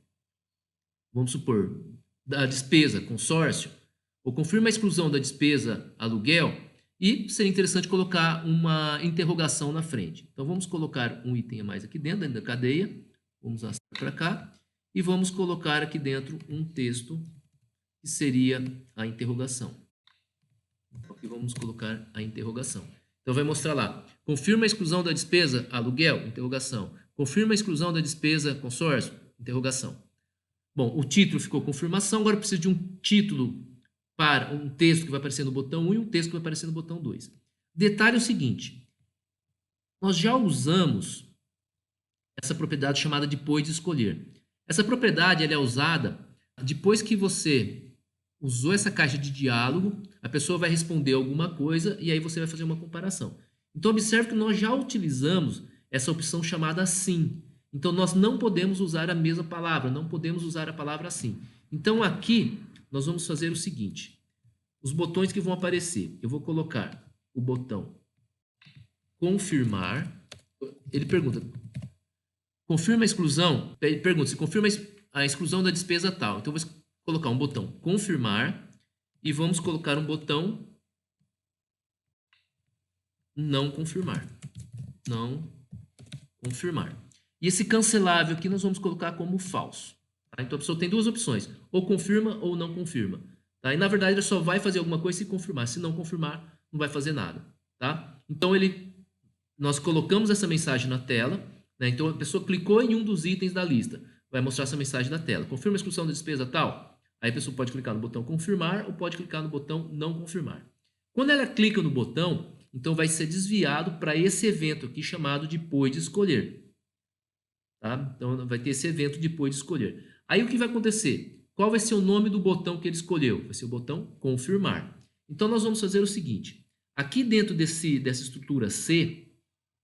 vamos supor, da despesa consórcio, ou confirma a exclusão da despesa aluguel, e seria interessante colocar uma interrogação na frente. Então, vamos colocar um item a mais aqui dentro da cadeia, vamos arrastar para cá, e vamos colocar aqui dentro um texto que seria a interrogação. Então, aqui vamos colocar a interrogação. Então, vai mostrar lá, confirma a exclusão da despesa aluguel, interrogação. Confirma a exclusão da despesa consórcio, interrogação. Bom, o título ficou confirmação, agora eu preciso de um título para um texto que vai aparecer no botão 1 e um texto que vai aparecer no botão 2. Detalhe é o seguinte, nós já usamos essa propriedade chamada depois de escolher. Essa propriedade ela é usada depois que você usou essa caixa de diálogo, a pessoa vai responder alguma coisa e aí você vai fazer uma comparação. Então, observe que nós já utilizamos essa opção chamada sim. Então, nós não podemos usar a mesma palavra, não podemos usar a palavra sim. Então, aqui, nós vamos fazer o seguinte. Os botões que vão aparecer, eu vou colocar o botão confirmar. Ele pergunta, confirma a exclusão? Ele pergunta se confirma a exclusão da despesa tal. Então, eu vou colocar um botão confirmar e vamos colocar um botão não confirmar. Não confirmar. E esse cancelável aqui nós vamos colocar como falso. Tá? Então a pessoa tem duas opções, ou confirma ou não confirma. Tá? E na verdade ele só vai fazer alguma coisa se confirmar. Se não confirmar, não vai fazer nada. Tá? Então nós colocamos essa mensagem na tela. Né? Então a pessoa clicou em um dos itens da lista. Vai mostrar essa mensagem na tela. Confirma a exclusão da despesa tal? Aí a pessoa pode clicar no botão confirmar ou pode clicar no botão não confirmar. Quando ela clica no botão, então vai ser desviado para esse evento aqui chamado depois de escolher. Tá? Então vai ter esse evento depois de escolher. Aí o que vai acontecer? Qual vai ser o nome do botão que ele escolheu? Vai ser o botão confirmar. Então nós vamos fazer o seguinte. Aqui dentro dessa estrutura C,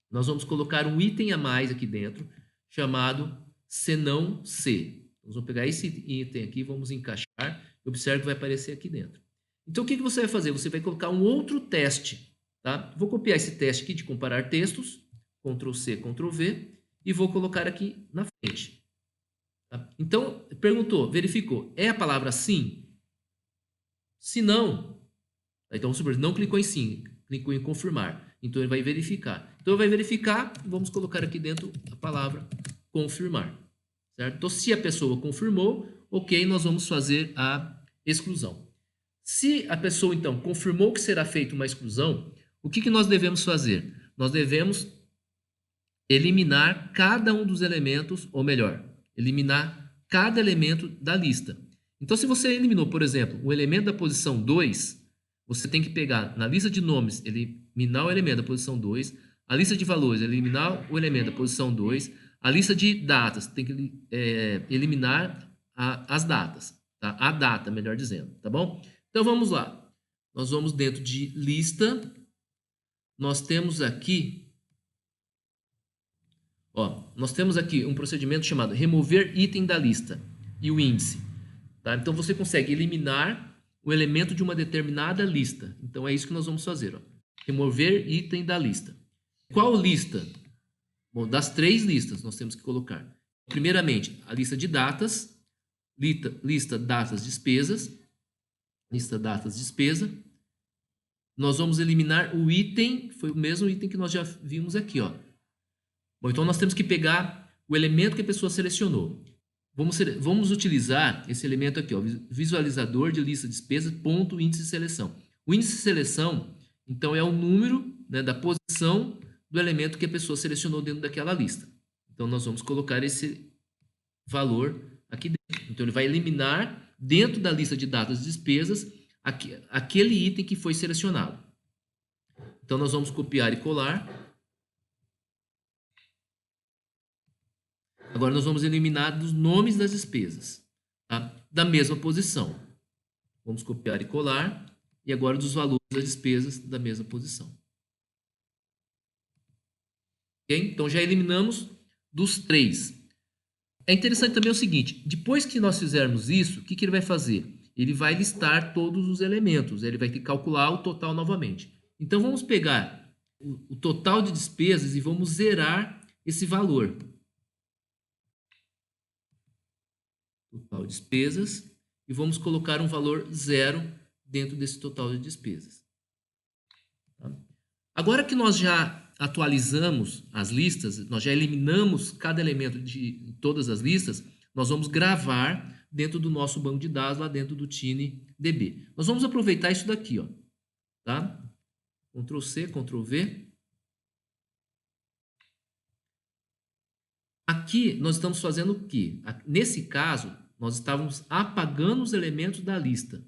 nós vamos colocar um item a mais aqui dentro chamado senão C. Nós vamos pegar esse item aqui, vamos encaixar e observe que vai aparecer aqui dentro. Então, o que você vai fazer? Você vai colocar um outro teste. Tá? Vou copiar esse teste aqui de comparar textos, Ctrl C, Ctrl V, e vou colocar aqui na frente. Tá? Então, perguntou, verificou, é a palavra sim? Se não, então vamos supor, não clicou em sim, clicou em confirmar. Então, ele vai verificar. Então, ele vai verificar, vamos colocar aqui dentro a palavra confirmar. Certo? Então, se a pessoa confirmou, ok, nós vamos fazer a exclusão. Se a pessoa, então, confirmou que será feita uma exclusão, o que nós devemos fazer? Nós devemos eliminar cada um dos elementos, ou melhor, eliminar cada elemento da lista. Então, se você eliminou, por exemplo, o elemento da posição 2, você tem que pegar na lista de nomes, eliminar o elemento da posição 2, a lista de valores, eliminar o elemento da posição 2, a lista de datas, tem que eliminar as datas, tá? A data, melhor dizendo, tá bom? Então, vamos lá. Nós vamos dentro de lista, nós temos aqui, nós temos aqui um procedimento chamado remover item da lista e o índice. Tá? Então, você consegue eliminar o elemento de uma determinada lista. Então, é isso que nós vamos fazer. Ó. Remover item da lista. Qual lista? Bom, das 3 listas nós temos que colocar. Primeiramente, a lista de datas, lista datas despesas, lista datas despesa. Nós vamos eliminar o item, foi o mesmo item que nós já vimos aqui, ó. Bom, então nós temos que pegar o elemento que a pessoa selecionou. Vamos utilizar esse elemento aqui, ó, visualizador de lista de despesas, ponto índice de seleção. O índice de seleção, então, é o número, né, da posição do elemento que a pessoa selecionou dentro daquela lista. Então, nós vamos colocar esse valor aqui dentro. Então, ele vai eliminar dentro da lista de datas de despesas aquele item que foi selecionado. Então, nós vamos copiar e colar. Agora, nós vamos eliminar os nomes das despesas, tá? Da mesma posição. Vamos copiar e colar. E agora dos valores das despesas da mesma posição. Okay? Então, já eliminamos dos 3. É interessante também o seguinte, depois que nós fizermos isso, o que ele vai fazer? Ele vai listar todos os elementos, ele vai ter que calcular o total novamente. Então, vamos pegar o total de despesas e vamos zerar esse valor. Total de despesas, e vamos colocar um valor 0 dentro desse total de despesas. Tá? Agora que nós já atualizamos as listas, nós já eliminamos cada elemento de todas as listas, nós vamos gravar dentro do nosso banco de dados, lá dentro do TineDB. Nós vamos aproveitar isso daqui, ó, tá? Ctrl C, Ctrl V. Aqui nós estamos fazendo o quê? Nesse caso, nós estávamos apagando os elementos da lista.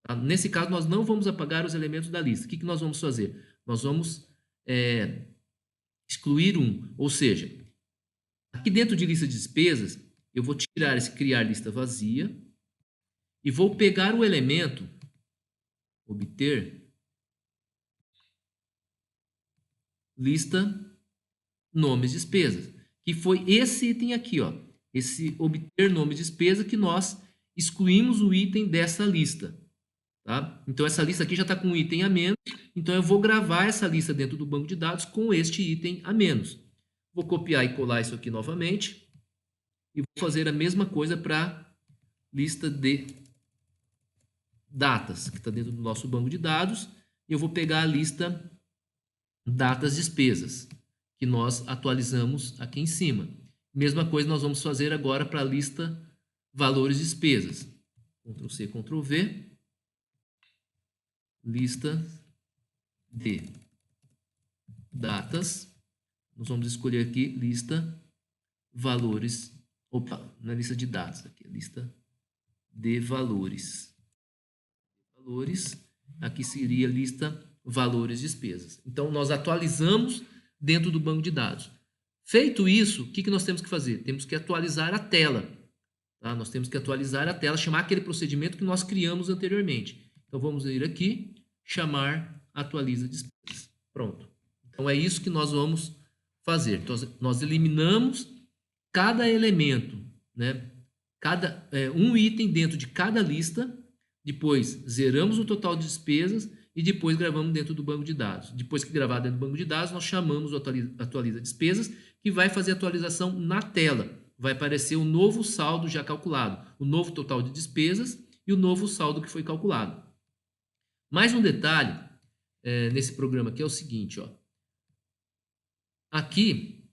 Tá? Nesse caso, nós não vamos apagar os elementos da lista. O que nós vamos fazer? Nós vamos excluir um. Ou seja, aqui dentro de lista de despesas, eu vou tirar esse criar lista vazia e vou pegar o elemento, obter, lista nomes de despesas, que foi esse item aqui, ó, esse obter nome de despesa que nós excluímos o item dessa lista. Tá? Então, essa lista aqui já está com um item a menos, então eu vou gravar essa lista dentro do banco de dados com este item a menos. Vou copiar e colar isso aqui novamente e vou fazer a mesma coisa para a lista de datas, que está dentro do nosso banco de dados, e eu vou pegar a lista datas despesas, que nós atualizamos aqui em cima. Mesma coisa nós vamos fazer agora para a lista valores despesas. Ctrl C, Ctrl V. Lista de datas. Nós vamos escolher aqui lista valores. Opa, na lista de dados aqui, lista de valores. Valores, aqui seria lista valores despesas. Então, nós atualizamos dentro do banco de dados. Feito isso, o que nós temos que fazer? Temos que atualizar a tela. Tá? Nós temos que atualizar a tela, chamar aquele procedimento que nós criamos anteriormente. Então, vamos vir aqui, chamar atualiza despesas. Pronto. Então, é isso que nós vamos fazer. Então, nós eliminamos cada elemento, né? Um item dentro de cada lista, depois zeramos o total de despesas e depois gravamos dentro do banco de dados. Depois que gravar dentro do banco de dados, nós chamamos o atualiza despesas, que vai fazer a atualização na tela. Vai aparecer o novo saldo já calculado, o novo total de despesas e o novo saldo que foi calculado. Mais um detalhe nesse programa aqui é o seguinte, ó. Aqui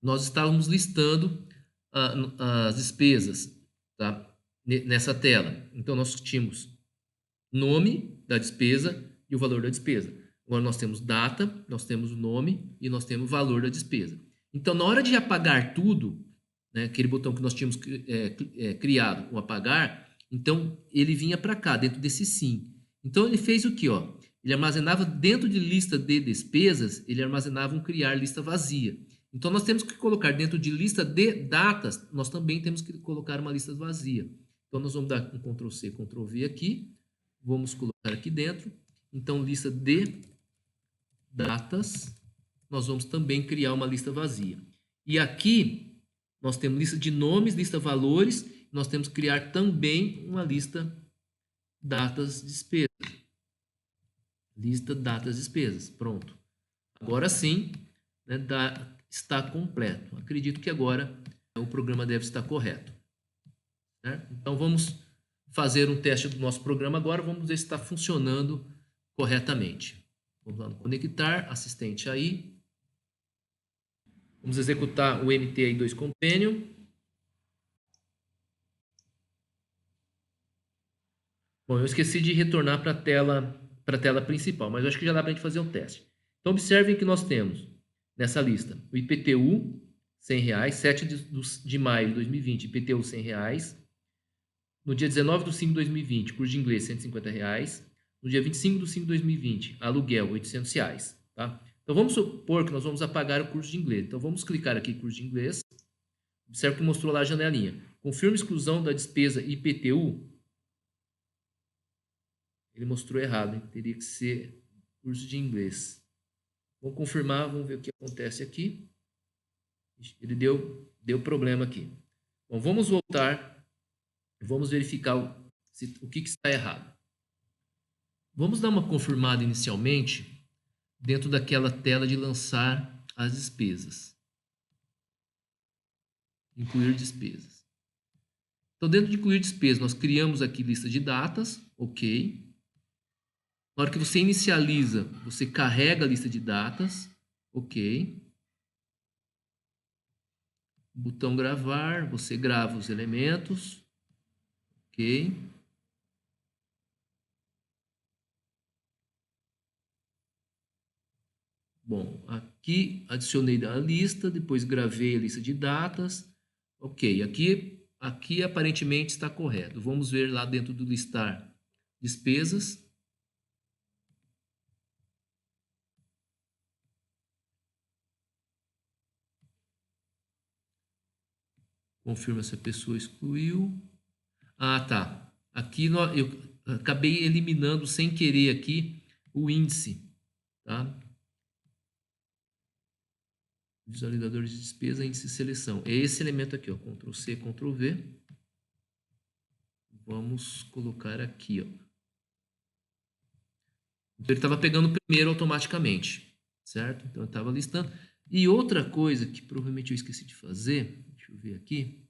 nós estávamos listando as despesas, tá? Nessa tela. Então nós tínhamos nome da despesa e o valor da despesa. Agora nós temos data, nós temos o nome e nós temos o valor da despesa. Então na hora de apagar tudo, né, aquele botão que nós tínhamos criado, o apagar, então ele vinha para cá, dentro desse sim. Então, ele fez o quê? Ó? Ele armazenava dentro de lista de despesas, ele armazenava um criar lista vazia. Então, nós temos que colocar dentro de lista de datas, nós também temos que colocar uma lista vazia. Então, nós vamos dar um Ctrl C, Ctrl V aqui. Vamos colocar aqui dentro. Então, lista de datas, nós vamos também criar uma lista vazia. E aqui, nós temos lista de nomes, lista valores, nós temos que criar também uma lista datas, despesas. Lista, datas, despesas. Pronto. Agora sim, né, está completo. Acredito que agora o programa deve estar correto. Certo? Então, vamos fazer um teste do nosso programa agora. Vamos ver se está funcionando corretamente. Vamos lá no conectar, assistente aí. Vamos executar o MTI2 Companion. Bom, eu esqueci de retornar para a tela principal, mas eu acho que já dá para a gente fazer o teste. Então, observem que nós temos nessa lista o IPTU, R$100, 7 de maio de 2020, IPTU R$100. No dia 19/5/2020, curso de inglês, R$150. No dia 25/5/2020, aluguel, R$800. Tá? Então, vamos supor que nós vamos apagar o curso de inglês. Então, vamos clicar aqui em curso de inglês. Observe que mostrou lá a janelinha. Confirma exclusão da despesa IPTU. Ele mostrou errado, hein? Teria que ser curso de inglês. Vamos confirmar, vamos ver o que acontece aqui. Ele deu problema aqui. Bom, vamos voltar, vamos verificar o que está errado. Vamos dar uma confirmada inicialmente dentro daquela tela de lançar as despesas. Incluir despesas. Então, dentro de incluir despesas, nós criamos aqui lista de datas, ok. Na hora que você inicializa, você carrega a lista de datas, ok. Botão gravar, você grava os elementos, ok. Bom, aqui adicionei a lista, depois gravei a lista de datas, ok. Aqui aparentemente está correto. Vamos ver lá dentro do listar despesas. Confirma se a pessoa excluiu. Ah, tá. Aqui eu acabei eliminando sem querer aqui o índice, tá? Visualizador de despesa, índice de seleção. É esse elemento aqui, ó. Ctrl C, Ctrl V. Vamos colocar aqui, ó. Então, ele estava pegando primeiro automaticamente, certo? Então, eu estava listando. E outra coisa que provavelmente eu esqueci de fazer, deixa eu ver aqui.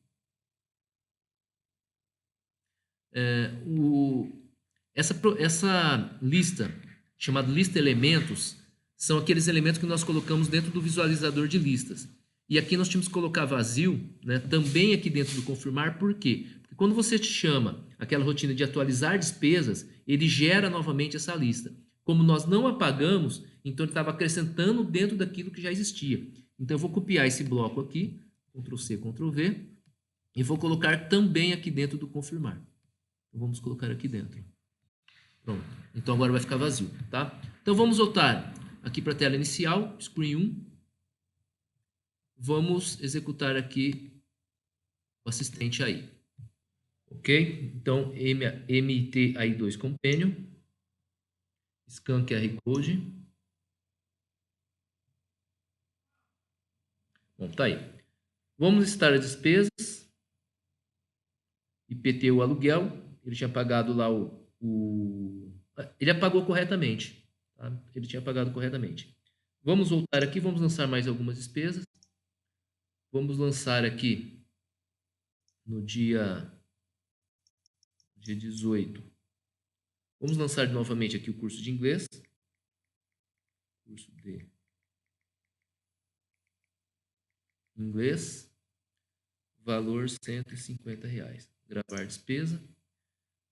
Essa lista, chamada lista elementos, são aqueles elementos que nós colocamos dentro do visualizador de listas. E aqui nós tínhamos que colocar vazio, né, também aqui dentro do confirmar, por quê? Porque quando você chama aquela rotina de atualizar despesas, ele gera novamente essa lista. Como nós não apagamos, então ele estava acrescentando dentro daquilo que já existia. Então eu vou copiar esse bloco aqui, Ctrl C, Ctrl V, e vou colocar também aqui dentro do confirmar. Então, vamos colocar aqui dentro. Pronto. Então agora vai ficar vazio, tá? Então vamos voltar aqui para a tela inicial, screen 1. Vamos executar aqui o assistente aí. Ok? Então MTI2 Companion. Scan QR Code. Bom, tá aí. Vamos listar as despesas. IPTU aluguel. Ele tinha pagado lá ele apagou corretamente. Tá? Ele tinha pagado corretamente. Vamos voltar aqui, vamos lançar mais algumas despesas. Vamos lançar aqui no dia 18. Vamos lançar novamente aqui o curso de inglês. Curso de inglês. Valor R$150. Gravar despesa.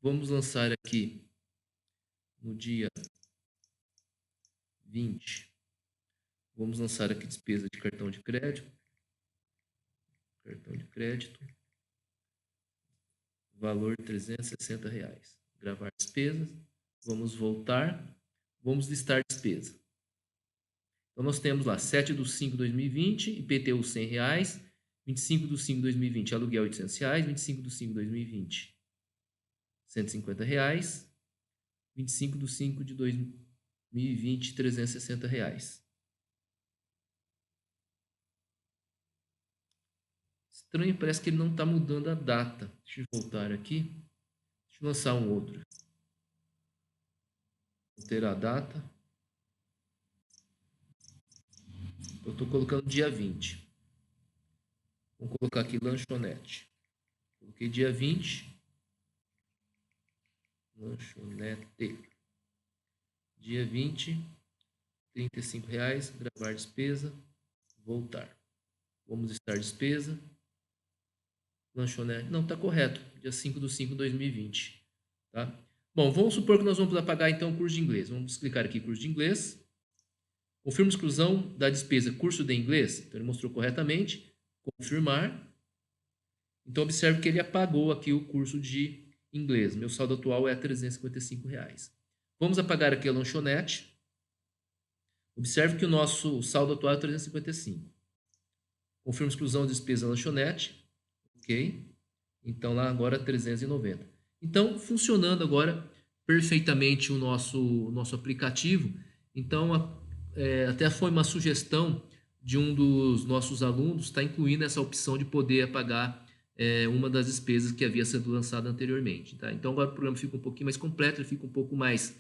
Vamos lançar aqui no dia 20. Vamos lançar aqui despesa de cartão de crédito. Cartão de crédito. Valor R$360. Gravar despesas. Vamos voltar. Vamos listar despesa. Então, nós temos lá 7/5/2020, IPTU R$100. 25/5/2020, aluguel R$800. 25/5/2020, R$150. 25/5/2020, R$360. Estranho, parece que ele não está mudando a data. Deixa eu voltar aqui. Deixa eu lançar um outro. ter a data. Eu estou colocando dia 20. Vamos colocar aqui lanchonete. Coloquei dia 20. Lanchonete. Dia 20. R$35. Gravar despesa. Voltar. Vamos listar despesa. Lanchonete. Não, está correto. Dia 5/5/2020. Tá? Bom, vamos supor que nós vamos pagar então o curso de inglês. Vamos clicar aqui curso de inglês. Confirma exclusão da despesa curso de inglês. Então ele mostrou corretamente. Confirmar. Então observe que ele apagou aqui o curso de inglês. Meu saldo atual é R$355. Vamos apagar aqui a lanchonete. Observe que o nosso saldo atual é 355. Confirma exclusão de despesa lanchonete. Ok. Então lá agora 390. Então funcionando agora perfeitamente o nosso aplicativo. Então até foi uma sugestão de um dos nossos alunos, está incluindo essa opção de poder apagar uma das despesas que havia sido lançada anteriormente. Tá? Então agora o programa fica um pouquinho mais completo, ele fica um pouco mais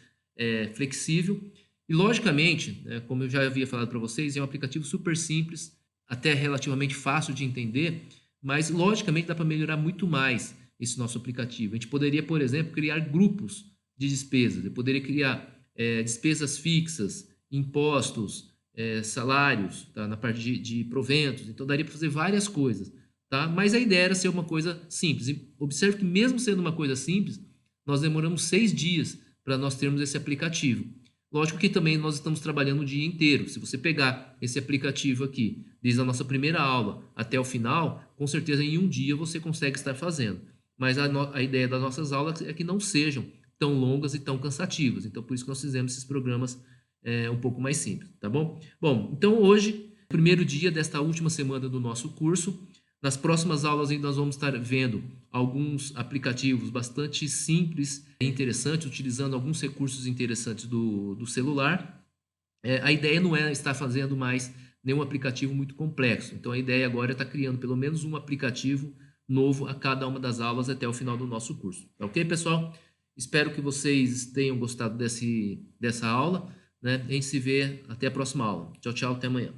flexível. E logicamente, como eu já havia falado para vocês, é um aplicativo super simples, até relativamente fácil de entender, mas logicamente dá para melhorar muito mais esse nosso aplicativo. A gente poderia, por exemplo, criar grupos de despesas. Eu poderia criar despesas fixas, impostos, salários, tá? Na parte de proventos. Então daria para fazer várias coisas, tá? Mas a ideia era ser uma coisa simples. E observe que mesmo sendo uma coisa simples, nós demoramos 6 dias para nós termos esse aplicativo. Lógico que também nós estamos trabalhando o dia inteiro. Se você pegar esse aplicativo aqui, desde a nossa primeira aula até o final, com certeza em um dia você consegue estar fazendo. Mas a ideia das nossas aulas é que não sejam tão longas e tão cansativas. Então, por isso que nós fizemos esses programas um pouco mais simples, tá bom? Bom, então hoje, primeiro dia desta última semana do nosso curso. Nas próximas aulas ainda nós vamos estar vendo alguns aplicativos bastante simples e interessantes, utilizando alguns recursos interessantes do celular. A ideia não é estar fazendo mais nenhum aplicativo muito complexo. Então a ideia agora é estar criando pelo menos um aplicativo novo a cada uma das aulas até o final do nosso curso. Tá ok, pessoal? Espero que vocês tenham gostado dessa aula. A gente se vê até a próxima aula. Tchau, tchau, até amanhã.